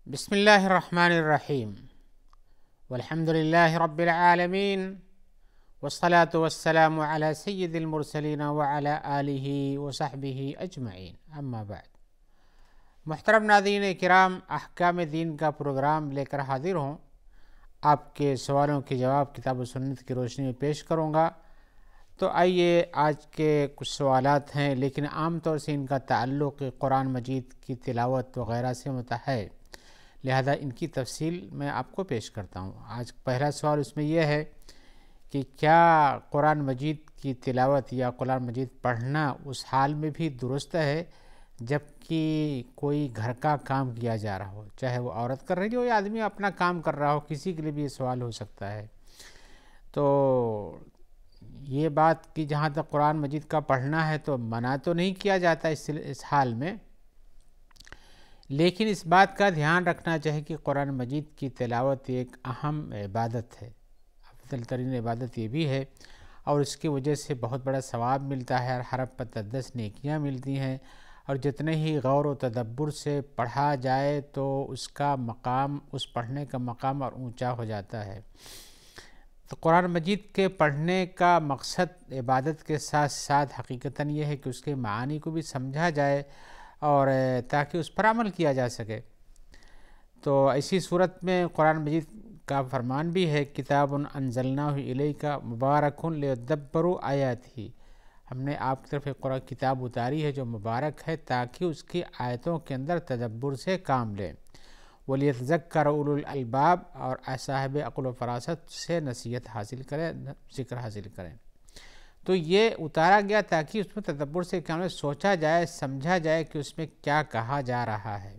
بسم اللہ الرحمن الرحیم والحمد للہ رب العالمین والصلاة والسلام علی سید المرسلین وعلی آلہ وصحبہ اجمعین، اما بعد۔ محترم ناظرین کرام، احکام دین کا پروگرام لے کر حاضر ہوں۔ آپ کے سوالوں کے جواب کتاب و سنت کی روشنی میں پیش کروں گا۔ تو آئیے، آج کے کچھ سوالات ہیں لیکن عام طور سے ان کا تعلق قرآن مجید کی تلاوت وغیرہ سے ہے، لہذا ان کی تفصیل میں آپ کو پیش کرتا ہوں۔ آج پہلا سوال اس میں یہ ہے کہ کیا قرآن مجید کی تلاوت یا قرآن مجید پڑھنا اس حال میں بھی درست ہے جب کہ کوئی گھر کا کام کیا جا رہا ہو، چاہے وہ عورت کر رہی ہو یا آدمی اپنا کام کر رہا ہو، کسی کے لیے بھی یہ سوال ہو سکتا ہے۔ تو یہ بات کہ جہاں تک قرآن مجید کا پڑھنا ہے تو منع تو نہیں کیا جاتا اس حال میں، لیکن اس بات کا دھیان رکھنا چاہیے کہ قرآن مجید کی تلاوت ایک اہم عبادت ہے، افضل ترین عبادت یہ بھی ہے، اور اس کی وجہ سے بہت بڑا ثواب ملتا ہے، ہر حرف پر 10 نیکیاں ملتی ہیں، اور جتنے ہی غور و تدبر سے پڑھا جائے تو اس کا مقام، اس پڑھنے کا مقام اور اونچا ہو جاتا ہے۔ تو قرآن مجید کے پڑھنے کا مقصد عبادت کے ساتھ ساتھ حقیقتاً یہ ہے کہ اس کے معانی کو بھی سمجھا جائے اور تاکہ اس پر عمل کیا جا سکے۔ تو ایسی صورت میں قرآن مجید کا فرمان بھی ہے، کتاب انزلناہ الیک مبارک لیدبروا آیاتہ، ہم نے آپ کی طرف ایک قرآن کتاب اتاری ہے جو مبارک ہے تاکہ اس کی آیتوں کے اندر تدبر سے کام لیں، ولیتذکر اولو الالباب، اور صاحب عقل و فراست سے نصیحت حاصل کریں، ذکر حاصل کریں۔ تو یہ اتارا گیا تاکہ اس میں تدبر سے کام لیں، سوچا جائے، سمجھا جائے کہ اس میں کیا کہا جا رہا ہے۔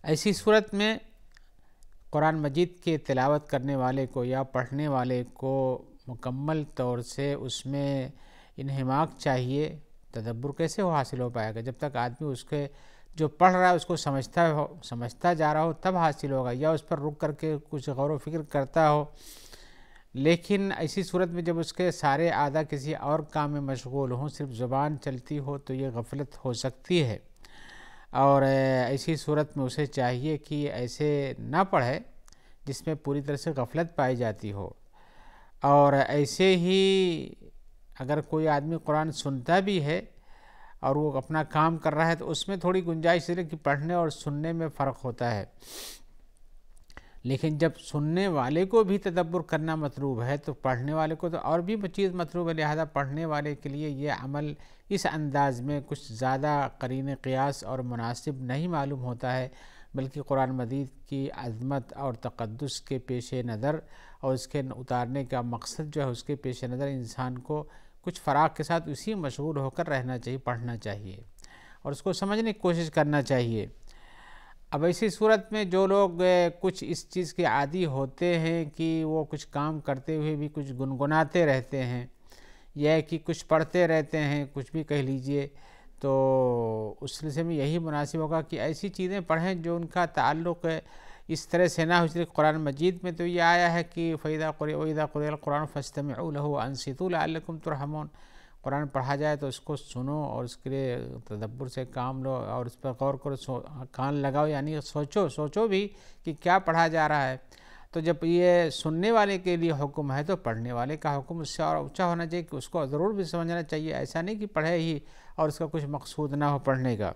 ایسی صورت میں قرآن مجید کے تلاوت کرنے والے کو یا پڑھنے والے کو مکمل طور سے اس میں انہماک چاہیے۔ تدبر کیسے حاصل ہو پائے گا؟ جب تک آدمی اس کے جو پڑھ رہا ہے اس کو سمجھتا جا رہا ہو تب حاصل ہوگا، یا اس پر رک کر کے کچھ غور و فکر کرتا ہو۔ لیکن ایسی صورت میں جب اس کے سارے اعضاء کسی اور کام میں مشغول ہوں، صرف زبان چلتی ہو، تو یہ غفلت ہو سکتی ہے، اور ایسی صورت میں اسے چاہیے کہ ایسے نہ پڑھے جس میں پوری طرح سے غفلت پائی جاتی ہو۔ اور ایسے ہی اگر کوئی آدمی قرآن سنتا بھی ہے اور وہ اپنا کام کر رہا ہے تو اس میں تھوڑی گنجائش ہے کہ پڑھنے اور سننے میں فرق ہوتا ہے، لیکن جب سننے والے کو بھی تدبر کرنا مطلوب ہے تو پڑھنے والے کو تو اور بھی چیز مطلوب ہے، لہذا پڑھنے والے کے لیے یہ عمل اس انداز میں کچھ زیادہ قرین قیاس اور مناسب نہیں معلوم ہوتا ہے، بلکہ قرآن مجید کی عظمت اور تقدس کے پیش نظر اور اس کے اتارنے کا مقصد جو ہے اس کے پیش نظر انسان کو کچھ فراغ کے ساتھ اسی مشغول ہو کر رہنا چاہیے، پڑھنا چاہیے اور اس کو سمجھنے کی کوشش کرنا چاہیے۔ اب ایسی صورت میں جو لوگ کچھ اس چیز کے عادی ہوتے ہیں کہ وہ کچھ کام کرتے ہوئے بھی کچھ گنگناتے رہتے ہیں یا کہ کچھ پڑھتے رہتے ہیں، کچھ بھی کہہ لیجئے، تو اس سلسلے میں یہی مناسب ہوگا کہ ایسی چیزیں پڑھیں جو ان کا تعلق اس طرح سے نہ ہو۔ اس لیے قرآن مجید میں تو یہ آیا ہے کہ وَإِذَا قُرِئَ الْقُرْآنُ فَاسْتَمِعُوا لَهُ وَأَنصِتُوا لَعَلَّكُمْ تُرْحَمُونَ، قرآن پڑھا جائے تو اس کو سنو اور اس کے لیے تدبر سے کام لو اور اس پر غور کرو، کان لگاؤ، یعنی سوچو بھی کہ کیا پڑھا جا رہا ہے۔ تو جب یہ سننے والے کے لیے حکم ہے تو پڑھنے والے کا حکم اس سے اور اونچا ہونا چاہیے کہ اس کو ضرور بھی سمجھنا چاہیے، ایسا نہیں کہ پڑھے ہی اور اس کا کچھ مقصود نہ ہو پڑھنے کا۔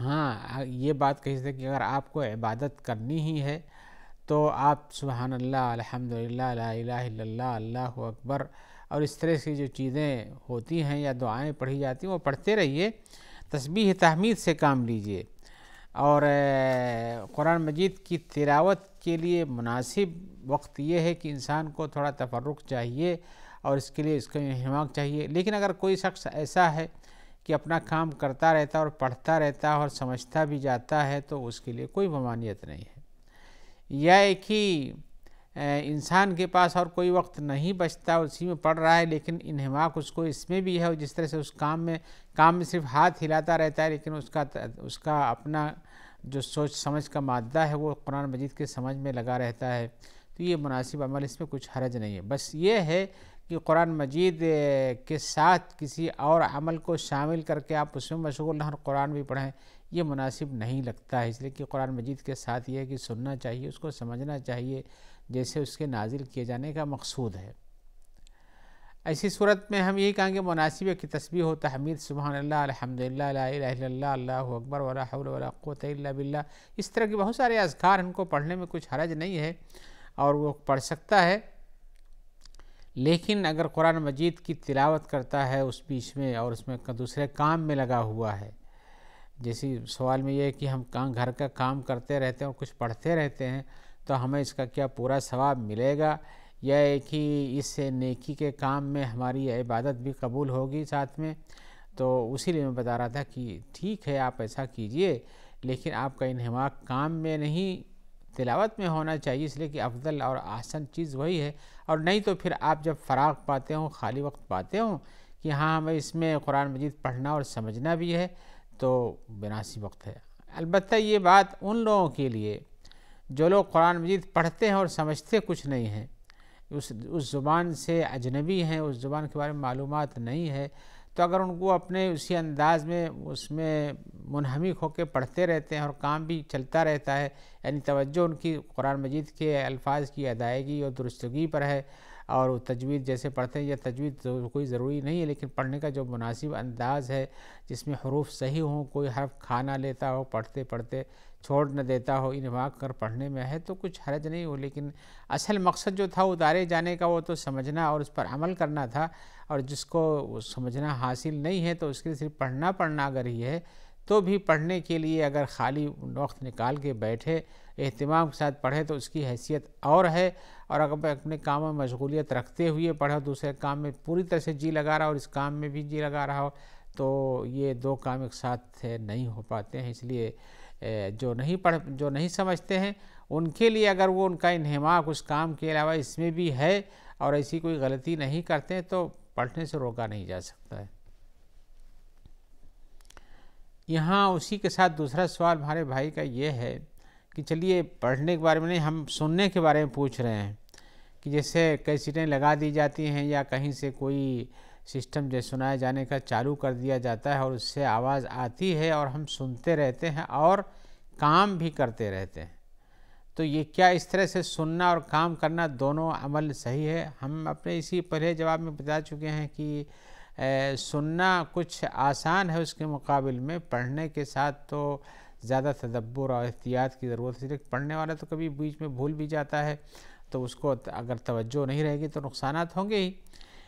ہاں، یہ بات کہی جاتی ہے کہ اگر آپ کو عبادت کرنی ہی ہے تو آپ سبحان اللہ، الحمدللہ، لا الہ الا اللہ، اللہ اکبر اور اس طرح سے جو چیزیں ہوتی ہیں یا دعائیں پڑھی جاتی ہیں وہ پڑھتے رہیے، تسبیح تحمید سے کام لیجئے، اور قرآن مجید کی تلاوت کے لیے مناسب وقت یہ ہے کہ انسان کو تھوڑا تفرق چاہیے اور اس کے لیے اس کا انہماک چاہیے۔ لیکن اگر کوئی شخص ایسا ہے کہ اپنا کام کرتا رہتا اور پڑھتا رہتا اور سمجھتا بھی جاتا ہے تو اس کے لیے کوئی ممانعت نہیں ہے، یا ایک ہی انسان کے پاس اور کوئی وقت نہیں بچتا، اسی میں پڑھ رہا ہے لیکن انہماک اس کو اس میں بھی ہے، اور جس طرح سے اس کام میں صرف ہاتھ ہلاتا رہتا ہے لیکن اس کا اپنا جو سوچ سمجھ کا مادہ ہے وہ قرآن مجید کے سمجھ میں لگا رہتا ہے، تو یہ مناسب عمل، اس میں کچھ حرج نہیں ہے۔ بس یہ ہے کہ قرآن مجید کے ساتھ کسی اور عمل کو شامل کر کے آپ اس میں مشغول رہیں اور قرآن بھی پڑھیں، یہ مناسب نہیں لگتا ہے، اس لیے کہ قرآن مجید کے ساتھ یہ ہے کہ سننا چاہیے، اس کو سمجھنا چاہیے جیسے اس کے نازل کیے جانے کا مقصود ہے۔ ایسی صورت میں ہم یہی کہیں گے مناسب ہے کہ تسبیح و تحمید سبحان اللہ، الحمدللہ، لا الہ الا اللہ، اللہ اکبر، ولا حول ولا قوت الا باللہ، اس طرح کے بہت سارے اذکار ان کو پڑھنے میں کچھ حرج نہیں ہے اور وہ پڑھ سکتا ہے۔ لیکن اگر قرآن مجید کی تلاوت کرتا ہے اس بیچ میں اور اس میں دوسرے کام میں لگا ہوا ہے، جیسے سوال میں یہ ہے کہ ہم گھر کا کام کرتے رہتے ہیں اور کچھ پڑھتے رہتے ہیں تو ہمیں اس کا کیا پورا ثواب ملے گا، یا ہے کہ اس نیکی کے کام میں ہماری عبادت بھی قبول ہوگی ساتھ میں؟ تو اسی لیے میں بتا رہا تھا کہ ٹھیک ہے آپ ایسا کیجئے، لیکن آپ کا انہماک کام میں نہیں تلاوت میں ہونا چاہیے، اس لیے کہ افضل اور احسن چیز وہی ہے۔ اور نہیں تو پھر آپ جب فراغ پاتے ہوں، خالی وقت پاتے ہوں کہ ہاں ہمیں اس میں قرآن مجید پڑھنا اور سمجھنا بھی ہے، تو مناسب وقت ہے۔ البتہ یہ بات ان لوگوں کے لیے جو لوگ قرآن مجید پڑھتے ہیں اور سمجھتے کچھ نہیں ہیں، اس زبان سے اجنبی ہیں، اس زبان کے بارے میں معلومات نہیں ہے، تو اگر ان کو اپنے اسی انداز میں اس میں منہمک ہو کے پڑھتے رہتے ہیں اور کام بھی چلتا رہتا ہے، یعنی توجہ ان کی قرآن مجید کے الفاظ کی ادائیگی اور درستگی پر ہے، اور وہ تجوید جیسے پڑھتے ہیں، یہ تجوید کوئی ضروری نہیں ہے، لیکن پڑھنے کا جو مناسب انداز ہے جس میں حروف صحیح ہوں، کوئی حرف کھا نہ لیتا ہو پڑھتے پڑھتے، چھوڑ نہ دیتا ہو، انہماک کر پڑھنے میں ہے تو کچھ حرج نہیں ہو۔ لیکن اصل مقصد جو تھا اتارے جانے کا وہ تو سمجھنا اور اس پر عمل کرنا تھا، اور جس کو سمجھنا حاصل نہیں ہے تو اس کے لیے صرف پڑھنا اگر ہی ہے تو بھی پڑھنے کے لیے اگر خالی وقت نکال کے بیٹھے اہتمام کے ساتھ پڑھے تو اس کی حیثیت اور ہے، اور اگر اپنے کاموں میں مشغولیت رکھتے ہوئے پڑھے، دوسرے کام میں پوری طرح سے جی لگا رہا اور اس کام میں بھی جی لگا رہا ہو تو یہ دو کام ایک ساتھ نہیں ہو پاتے ہیں۔ اس لیے جو نہیں سمجھتے ہیں ان کے لیے اگر وہ ان کا انہماک اس کام کے علاوہ اس میں بھی ہے اور ایسی کوئی غلطی نہیں کرتے تو پڑھنے سے روکا نہیں جا سکتا ہے۔ یہاں اسی کے ساتھ دوسرا سوال ہمارے بھائی کا یہ ہے کہ چلیے پڑھنے کے بارے میں نہیں، ہم سننے کے بارے میں پوچھ رہے ہیں کہ جیسے کیسٹیں لگا دی جاتی ہیں یا کہیں سے کوئی سسٹم جو سنائے جانے کا چالو کر دیا جاتا ہے اور اس سے آواز آتی ہے اور ہم سنتے رہتے ہیں اور کام بھی کرتے رہتے ہیں، تو یہ کیا اس طرح سے سننا اور کام کرنا دونوں عمل صحیح ہے؟ ہم اپنے اسی پہلے جواب میں بتا چکے ہیں کہ سننا کچھ آسان ہے اس کے مقابل میں، پڑھنے کے ساتھ تو زیادہ تدبر اور احتیاط کی ضرورت ہے، پڑھنے والا تو کبھی بیچ میں بھول بھی جاتا ہے تو اس کو اگر توجہ نہیں رہے گی تو نقصانات ہوں گے ہی،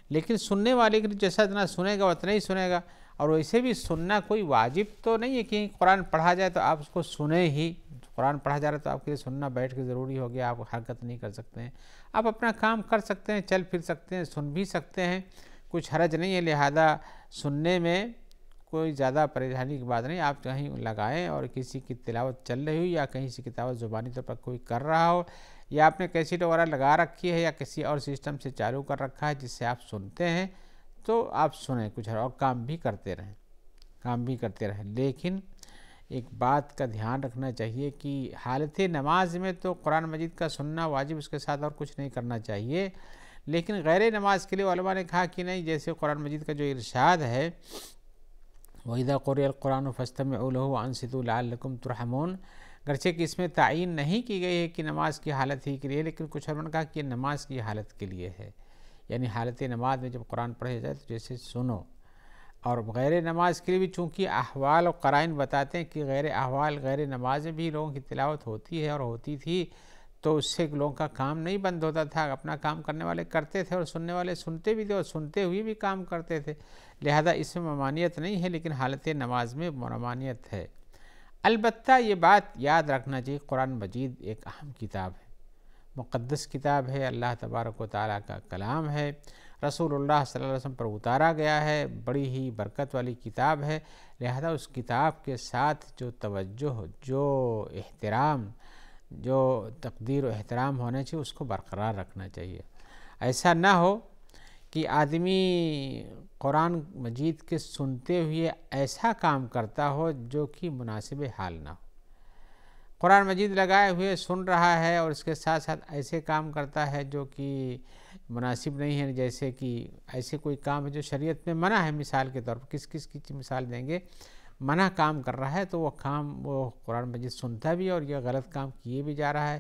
لیکن سننے والے کے جیسا اتنا سنے گا اتنا ہی سنے گا۔ اور ویسے بھی سننا کوئی واجب تو نہیں ہے کہ قرآن پڑھا جائے تو آپ اس کو سنیں ہی، قرآن پڑھا جا رہا ہے تو آپ کے لیے سننا بیٹھ کے ضروری ہو گیا، آپ حرکت نہیں کر سکتے ہیں، آپ اپنا کام کر سکتے ہیں، چل پھر سکتے ہیں، سن بھی سکتے ہیں، کچھ حرج نہیں ہے، لہذا سننے میں کوئی زیادہ پریشانی کی بات نہیں۔ آپ کہیں لگائیں اور کسی کی تلاوت چل رہی ہو یا کہیں سے کتابت زبانی طور پر کوئی کر رہا ہو یا آپ نے کیسیٹ وغیرہ لگا رکھی ہے یا کسی اور سسٹم سے چالو کر رکھا ہے جس سے آپ سنتے ہیں تو آپ سنیں کچھ اور کام بھی کرتے رہیں، لیکن ایک بات کا دھیان رکھنا چاہیے کہ حالت نماز میں تو قرآن مجید کا سننا واجب، اس کے ساتھ اور کچھ نہیں کرنا چاہیے، لیکن غیر نماز کے لیے علماء نے کہا کہ نہیں، جیسے قرآن مجید کا جو ارشاد ہے وَإِذَا قُرِئَ الْقُرْآنُ فَاسْتَمِعُوا لَهُ وَأَنصِتُوا لَعَلَّكُمْ تُرْحَمُونَ، گرچہ کہ اس میں تعین نہیں کی گئی ہے کہ نماز کی حالت ہی کے لیے، لیکن کچھ علماء نے کہا کہ نماز کی حالت کے لیے ہے، یعنی حالت نماز میں جب قرآن پڑھے جائے تو جیسے سنو۔ اور غیر نماز کے لیے بھی چونکہ احوال و قرائن بتاتے ہیں کہ غیر نماز میں بھی لوگوں کی تلاوت ہوتی ہے اور ہوتی تھی، تو اس سے لوگوں کا کام نہیں بند ہوتا تھا، اپنا کام کرنے والے کرتے تھے اور سننے والے سنتے بھی تھے اور سنتے ہوئے بھی کام کرتے تھے، لہذا اس میں ممانعت نہیں ہے، لیکن حالت نماز میں ممانعت ہے۔ البتہ یہ بات یاد رکھنا چاہیے، قرآن مجید ایک اہم کتاب ہے، مقدس کتاب ہے، اللہ تبارک و تعالیٰ کا کلام ہے، رسول اللہ صلی اللہ علیہ وسلم پر اتارا گیا ہے، بڑی ہی برکت والی کتاب ہے، لہذا اس کتاب کے ساتھ جو توجہ، جو احترام، جو تقدیر و احترام ہونا چاہیے اس کو برقرار رکھنا چاہیے۔ ایسا نہ ہو کہ آدمی قرآن مجید کے سنتے ہوئے ایسا کام کرتا ہو جو کہ مناسب حال نہ ہو۔ قرآن مجید لگائے ہوئے سن رہا ہے اور اس کے ساتھ ساتھ ایسے کام کرتا ہے جو کہ مناسب نہیں ہے، جیسے کہ ایسے کوئی کام ہے جو شریعت میں منع ہے، مثال کے طور پر کس کی مثال دیں گے، منع کام کر رہا ہے تو وہ قرآن مجید سنتا بھی اور یہ غلط کام کیے بھی جا رہا ہے،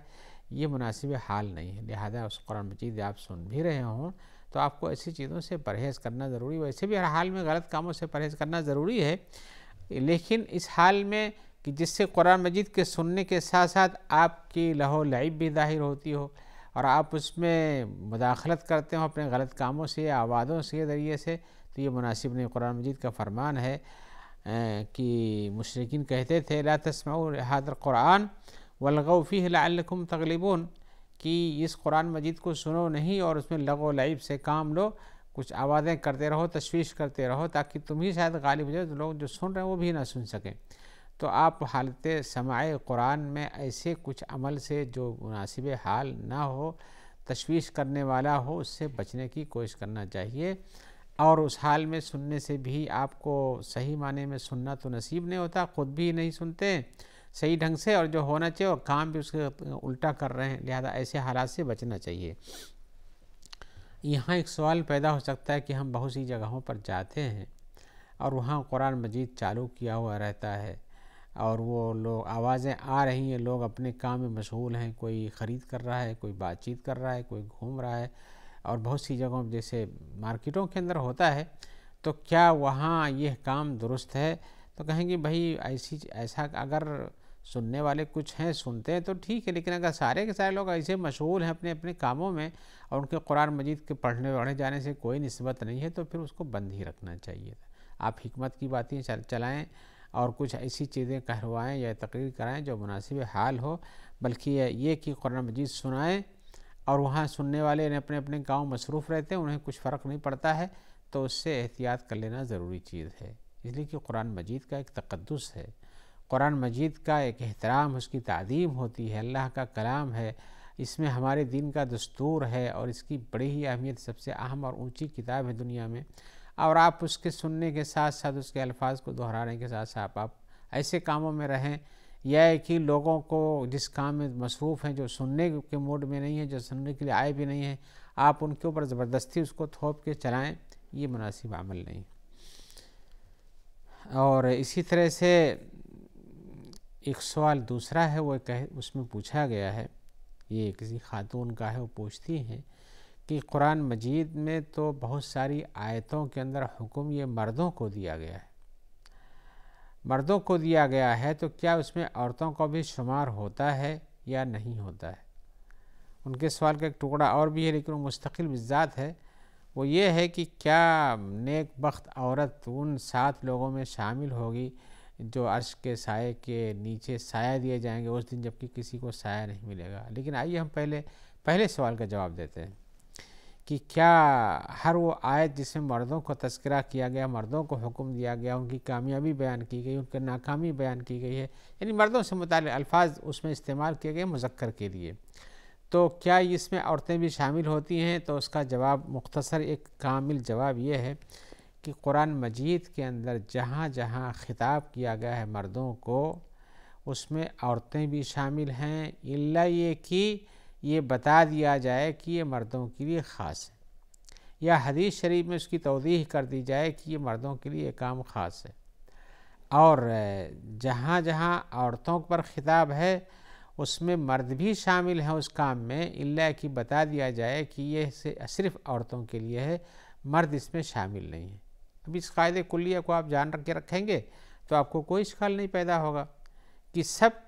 یہ مناسب حال نہیں ہے۔ لہذا اس قرآن مجید آپ سن بھی رہے ہوں تو آپ کو ایسی چیزوں سے پرہیز کرنا ضروری ہے۔ ویسے بھی ہر حال میں غلط کاموں سے پرہیز کرنا ضروری ہے، لیکن اس حال میں کہ جس سے قرآن مجید کے سننے کے ساتھ ساتھ آپ کی لہو لعب بھی ظاہر ہوتی ہو اور آپ اس میں مداخلت کرتے ہو اپنے غلط کاموں سے یا آوازوں کے ذریعے سے، تو یہ مناسب نہیں۔ قرآن مجید کا فرمان ہے کہ مشرکین کہتے تھے لا تسمعوا لهذا القرآن والغوا فيه لعلكم تغلبون، کہ اس قرآن مجید کو سنو نہیں اور اس میں لغو و لعب سے کام لو، کچھ آوازیں کرتے رہو، تشویش کرتے رہو تاکہ تم ہی شاید غالب ہو جاؤ، لوگ جو سن رہے ہیں وہ بھی نہ سن سکیں۔ تو آپ حالت سماع قرآن میں ایسے کچھ عمل سے جو مناسب حال نہ ہو، تشویش کرنے والا ہو، اس سے بچنے کی کوشش کرنا چاہیے۔ اور اس حال میں سننے سے بھی آپ کو صحیح معنی میں سننا تو نصیب نہیں ہوتا، خود بھی نہیں سنتے صحیح ڈھنگ سے، اور جو ہونا چاہیے اور کام بھی اس کے الٹا کر رہے ہیں، لہذا ایسے حالات سے بچنا چاہیے۔ یہاں ایک سوال پیدا ہو سکتا ہے کہ ہم بہت سی جگہوں پر جاتے ہیں اور وہاں قرآن مجید چالو کیا ہوا رہتا ہے اور وہ لوگ آوازیں آ رہی ہیں، لوگ اپنے کام میں مشغول ہیں، کوئی خرید کر رہا ہے، کوئی بات چیت کر رہا ہے، کوئی گھوم رہا ہے، اور بہت سی جگہوں جیسے مارکیٹوں کے اندر ہوتا ہے، تو کیا وہاں یہ کام درست ہے؟ تو کہیں گے بھائی ایسا اگر سننے والے کچھ ہیں سنتے ہیں تو ٹھیک ہے، لیکن اگر سارے کے سارے لوگ ایسے مشغول ہیں اپنے اپنے کاموں میں اور ان کے قرآن مجید کے پڑھنے جانے سے کوئی نسبت نہیں ہے، تو پھر اس کو بند ہی رکھنا چاہیے تھا۔ آپ حکمت کی باتیں چلائیں اور کچھ ایسی چیزیں کہروائیں یا تقریر کرائیں جو مناسب حال ہو، بلکہ یہ کہ قرآن مجید سنائیں اور وہاں سننے والے اپنے اپنے کام مصروف رہتے ہیں، انہیں کچھ فرق نہیں پڑتا ہے، تو اس سے احتیاط کر لینا ضروری چیز ہے، اس لیے کہ قرآن مجید کا ایک تقدس ہے، قرآن مجید کا ایک احترام، اس کی تعظیم ہوتی ہے، اللہ کا کلام ہے، اس میں ہمارے دین کا دستور ہے اور اس کی بڑی ہی اہمیت، سب سے اہم اور اونچی کتاب ہے دنیا میں، اور آپ اس کے سننے کے ساتھ ساتھ اس کے الفاظ کو دہرانے کے ساتھ ساتھ آپ ایسے کاموں میں رہیں، یا کہ لوگوں کو جس کام میں مصروف ہیں، جو سننے کے موڈ میں نہیں ہیں، جو سننے کے لیے آئے بھی نہیں ہیں، آپ ان کے اوپر زبردستی اس کو تھوپ کے چلائیں، یہ مناسب عمل نہیں۔ اور اسی طرح سے ایک سوال دوسرا ہے، وہ اس میں پوچھا گیا ہے، یہ کسی خاتون کا ہے، وہ پوچھتی ہیں کہ قرآن مجید میں تو بہت ساری آیتوں کے اندر حکم یہ مردوں کو دیا گیا ہے، مردوں کو دیا گیا ہے، تو کیا اس میں عورتوں کو بھی شمار ہوتا ہے یا نہیں ہوتا ہے؟ ان کے سوال کا ایک ٹکڑا اور بھی ہے لیکن وہ مستقل بالذات ہے، وہ یہ ہے کہ کیا نیک بخت عورت ان 7 لوگوں میں شامل ہوگی جو عرش کے سائے کے نیچے سایہ دیے جائیں گے اس دن، جبکہ کسی کو سایہ نہیں ملے گا؟ لیکن آئیے ہم پہلے سوال کا جواب دیتے ہیں کہ کیا ہر وہ آیت جس میں مردوں کو تذکرہ کیا گیا، مردوں کو حکم دیا گیا، ان کی کامیابی بیان کی گئی، ان کی ناکامی بیان کی گئی ہے، یعنی مردوں سے متعلق الفاظ اس میں استعمال کیے گئے مذکر کے لیے، تو کیا اس میں عورتیں بھی شامل ہوتی ہیں؟ تو اس کا جواب مختصر ایک کامل جواب یہ ہے کہ قرآن مجید کے اندر جہاں جہاں خطاب کیا گیا ہے مردوں کو، اس میں عورتیں بھی شامل ہیں، الا یہ کہ یہ بتا دیا جائے کہ یہ مردوں کے لیے خاص ہے، یا حدیث شریف میں اس کی توضیح کر دی جائے کہ یہ مردوں کے لیے کام خاص ہے، اور جہاں جہاں عورتوں پر خطاب ہے اس میں مرد بھی شامل ہیں اس کام میں، الا کہ بتا دیا جائے کہ یہ صرف عورتوں کے لیے ہے، مرد اس میں شامل نہیں ہے۔ اب اس قاعدے کلیہ کو آپ جان کے رکھیں گے تو آپ کو کوئی اشکال نہیں پیدا ہوگا کہ سب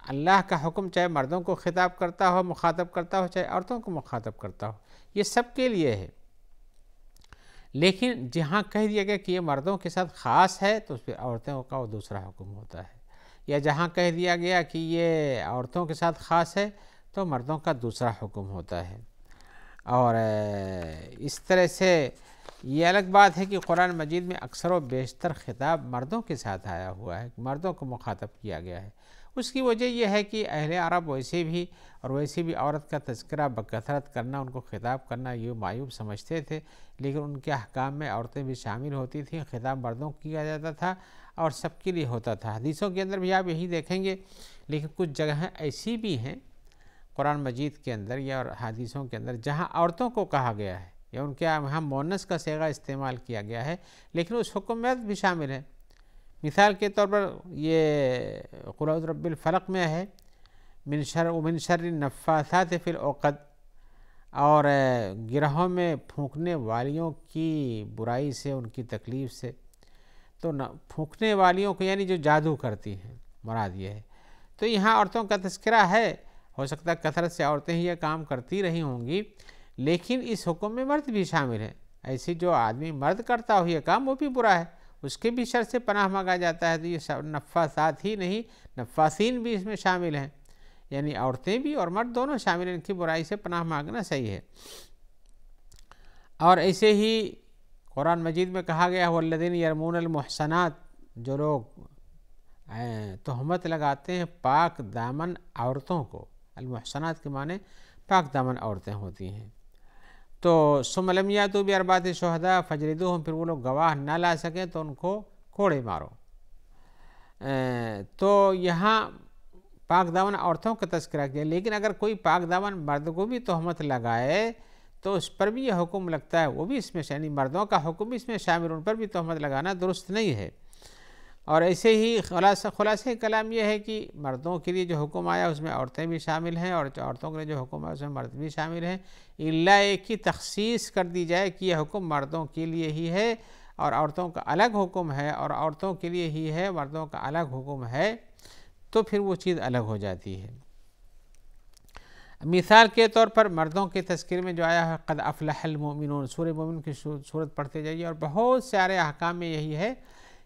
اللہ کا حکم چاہے مردوں کو خطاب کرتا ہو، مخاطب کرتا ہو، چاہے عورتوں کو مخاطب کرتا ہو، یہ سب کے لیے ہے، لیکن جہاں کہہ دیا گیا کہ یہ مردوں کے ساتھ خاص ہے تو اس پہ عورتوں کا وہ دوسرا حکم ہوتا ہے، یا جہاں کہہ دیا گیا کہ یہ عورتوں کے ساتھ خاص ہے تو مردوں کا دوسرا حکم ہوتا ہے۔ اور اس طرح سے یہ الگ بات ہے کہ قرآن مجید میں اکثر و بیشتر خطاب مردوں کے ساتھ آیا ہوا ہے، مردوں کو مخاطب کیا گیا ہے۔ اس کی وجہ یہ ہے کہ اہل عرب ویسے بھی عورت کا تذکرہ بکثرت کرنا، ان کو خطاب کرنا یہ معیوب سمجھتے تھے، لیکن ان کے احکام میں عورتیں بھی شامل ہوتی تھیں، خطاب مردوں کو کیا جاتا تھا، اور سب کے لیے ہوتا تھا۔ حدیثوں کے اندر بھی آپ یہی دیکھیں گے، لیکن کچھ جگہیں ایسی بھی ہیں قرآن مجید کے اندر یا اور حدیثوں کے اندر جہاں عورتوں کو کہا گیا ہے یا ان کے وہاں مؤنث کا صیغہ استعمال کیا گیا ہے، لیکن اس حکم میں بھی شامل ہے۔ مثال کے طور پر یہ قل اعوذ برب الفلق میں ہے من شر النفاثات فی العقد، اور گرہوں میں پھونکنے والیوں کی برائی سے، ان کی تکلیف سے۔ تو پھونکنے والیوں کو یعنی جو جادو کرتی ہیں مراد یہ ہے۔ تو یہاں عورتوں کا تذکرہ ہے، ہو سکتا ہے کثرت سے عورتیں ہی یہ کام کرتی رہی ہوں گی، لیکن اس حکم میں مرد بھی شامل ہے۔ ایسی جو آدمی مرد کرتا ہو یہ کام وہ بھی برا ہے، اس کے بھی شر سے پناہ مانگا جاتا ہے۔ تو یہ نفاسات ہی نہیں، نفاسین بھی اس میں شامل ہیں، یعنی عورتیں بھی اور مرد دونوں شامل ہیں، ان کی برائی سے پناہ مانگنا صحیح ہے۔ اور ایسے ہی قرآن مجید میں کہا گیا والذین یرمون المحصنات، جو لوگ تہمت لگاتے ہیں پاک دامن عورتوں کو، المحصنات کے معنی پاک دامن عورتیں ہوتی ہیں، تو ثم لم یاتوا باربعۃ شہداء فاجلدوہم، پھر وہ لوگ گواہ نہ لا سکیں تو ان کو کوڑے مارو۔ تو یہاں پاک دامن عورتوں کا تذکرہ کیا، لیکن اگر کوئی پاک دامن مرد کو بھی تہمت لگائے تو اس پر بھی یہ حکم لگتا ہے، وہ بھی اس میں یعنی مردوں کا حکم بھی اس میں شامل، ان پر بھی تہمت لگانا درست نہیں ہے۔ اور ایسے ہی خلاصہ کلام یہ ہے کہ مردوں کے لیے جو حکم آیا اس میں عورتیں بھی شامل ہیں، اور عورتوں کے لیے جو حکم آیا اس میں مرد بھی شامل ہیں، الا ایک کی تخصیص کر دی جائے کہ یہ حکم مردوں کے لیے ہی ہے اور عورتوں کا الگ حکم ہے، اور عورتوں کے لیے ہی ہے مردوں کا الگ حکم ہے، تو پھر وہ چیز الگ ہو جاتی ہے۔ مثال کے طور پر مردوں کے تذکرے میں جو آیا ہے قد افلح المؤمنون، سورہ مومن کی صورت پڑھتے جائیے، اور بہت سارے احکام میں یہی ہے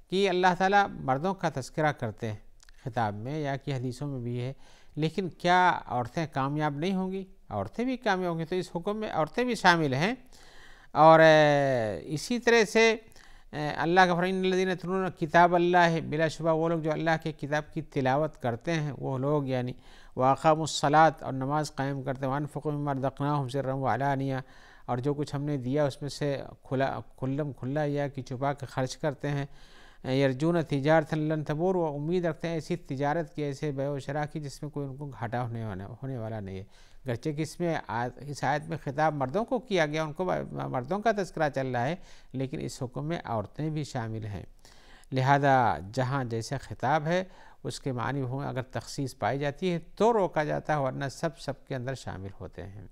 کہ اللہ تعالیٰ مردوں کا تذکرہ کرتے ہیں خطاب میں یا کہ حدیثوں میں بھی ہے، لیکن کیا عورتیں کامیاب نہیں ہوں گی؟ عورتیں بھی کامیاب ہوں گی، تو اس حکم میں عورتیں بھی شامل ہیں۔ اور اسی طرح سے اللہ کا فرمان ان الذین یتلون کتاب اللہ، بلا شبہ وہ لوگ جو اللہ کے کتاب کی تلاوت کرتے ہیں وہ لوگ، یعنی واقاموا الصلاۃ، اور نماز قائم کرتے ہیں، وانفقوا مما رزقناہم سرا وعلانیہ، اور جو کچھ ہم نے دیا اس میں سے کھلا یا کہ چھپا کے خرچ کرتے ہیں، یرجون تجارۃ لن تبور، وہ امید رکھتے ہیں ایسی تجارت کی، ایسے بیع و شراء کی جس میں کوئی ان کو گھاٹا ہونے والا نہیں ہے۔ گرچہ کہ اس میں اس آیت میں خطاب مردوں کو کیا گیا، ان کو مردوں کا تذکرہ چل رہا ہے، لیکن اس حکم میں عورتیں بھی شامل ہیں، لہذا جہاں جیسے خطاب ہے اس کے معنی ہوں اگر تخصیص پائی جاتی ہے تو روکا جاتا ہے، ورنہ سب کے اندر شامل ہوتے ہیں۔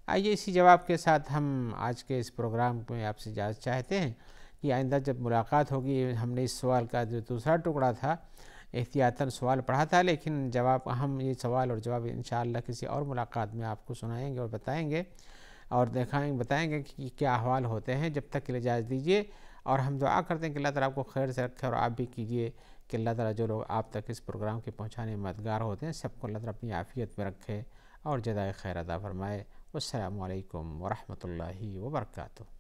آئیے اسی جواب کے ساتھ ہم آج کے اس پروگرام میں آپ سے اجازت چاہتے ہیں کہ آئندہ جب ملاقات ہوگی، ہم نے اس سوال کا جو دوسرا ٹکڑا تھا احتیاطاً سوال پڑھا تھا، لیکن جواب ہم یہ سوال اور جواب انشاءاللہ کسی اور ملاقات میں آپ کو سنائیں گے اور بتائیں گے، اور بتائیں گے کہ کیا احوال ہوتے ہیں۔ جب تک کے لیے اجازت دیجیے، اور ہم دعا کرتے ہیں کہ اللہ تعالیٰ آپ کو خیر سے رکھے، اور آپ بھی کیجیے کہ اللہ تعالیٰ جو لوگ آپ تک اس پروگرام کے پہنچانے میں مددگار ہوتے ہیں سب کو اللہ تعالیٰ اپنی عافیت میں رکھے اور جزائے خیر عطا فرمائے۔ والسلام علیکم ورحمۃ اللہ وبرکاتہ۔